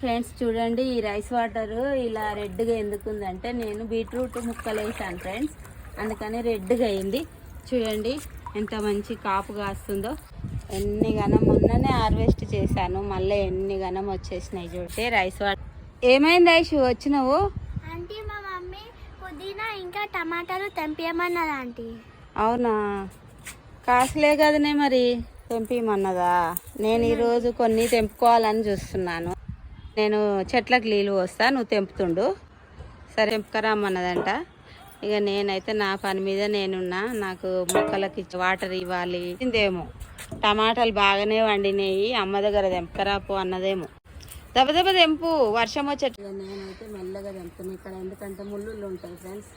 Friends చూడండి, ఈ rice water ఇలా రెడ్గా ఎందుకుందంటే నేను బీట్రూట్ ముక్కలు వేసాను ఫ్రెండ్స్, అందుకని రెడ్గా అయింది. చూడండి ఎంత మంచి కాపు కాస్తుందో. ఎన్ని గనం మొన్ననే హార్వెస్ట్ చేశాను, మళ్ళీ ఎన్ని గనం వచ్చేసినాయి చూడండి రైస్ వాటర్. ఏమైంది ఐషు వచ్చినావు? ఆంటీ మా మమ్మీ పుదీనా ఇంకా టమాటాలు తెంపియమన్నదా ఆంటీ. అవునా, కాసులే కదనే మరి తెంపిమన్నదా. నేను ఈరోజు కొన్ని తెంపుకోవాలని చూస్తున్నాను. నేను చెట్లకు నీళ్ళు పోస్తా, నువ్వు తెంపుతుండు. సరే తెంపుకరమ్మన్నదంట. ఇక నేనైతే నా పని మీద నేనున్నా. నాకు మొక్కలకి వాటర్ ఇవ్వాలి. ఇందేమో టమాటాలు బాగానే వండినాయి, అమ్మ దగ్గర తెంపకరాపో అన్నదేమో. దెబ్బ తెంపు, వర్షం వచ్చేట్టు. నేనైతే మెల్లగా తెంపుతాను ఇక్కడ, ఎందుకంటే ముళ్ళుళ్ళు ఉంటాయి ఫ్రెండ్స్,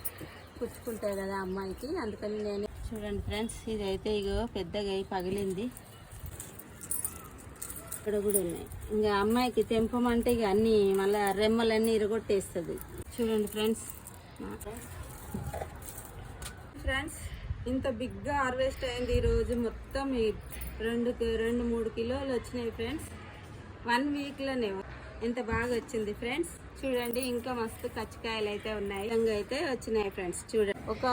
పుచ్చుకుంటాయి కదా అమ్మాయికి, అందుకని నేను. చూడండి ఫ్రెండ్స్, ఇదైతే ఇగో పెద్దగా పగిలింది, ఇక్కడ కూడా ఉన్నాయి. ఇంకా అమ్మాయికి తెంపమంటే ఇక అన్నీ మళ్ళీ రెమ్మలన్నీ ఇరగొట్టేస్తుంది. చూడండి ఫ్రెండ్స్, ఇంత బిగ్గా హార్వెస్ట్ అయింది ఈరోజు. మొత్తం 2-3 కిలోలు వచ్చినాయి ఫ్రెండ్స్, 1 వీక్లోనే ఎంత బాగా వచ్చింది ఫ్రెండ్స్. చూడండి ఇంకా మస్తు కచ్చికాయలు అయితే ఉన్నాయి, అయితే వచ్చినాయి ఫ్రెండ్స్. చూడండి ఒక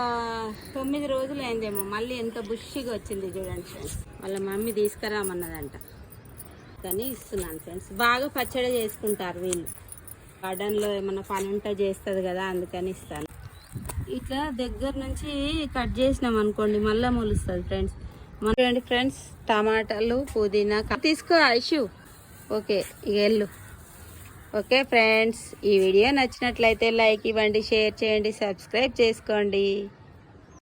9 రోజులు అయిందేమో, మళ్ళీ ఎంత బుష్గా వచ్చింది చూడండి ఫ్రెండ్స్. వాళ్ళ మమ్మీ తీసుకురామన్నదంట, కానీ ఇస్తున్నాను ఫ్రెండ్స్. బాగా పచ్చడి చేసుకుంటారు వీళ్ళు, గార్డెన్లో ఏమన్నా పని ఉంటే చేస్తుంది కదా, అందుకని ఇస్తాను. ఇట్లా దగ్గర నుంచి కట్ చేసినాం అనుకోండి మళ్ళీ మొలుస్తుంది ఫ్రెండ్స్. చూడండి ఫ్రెండ్స్, టమాటాలు పుదీనా తీసుకో ఐషు. ఓకే ఇక వెళ్ళు. ఓకే ఫ్రెండ్స్, ఈ వీడియో నచ్చినట్లయితే లైక్ ఇవ్వండి, షేర్ చేయండి, సబ్స్క్రైబ్ చేసుకోండి.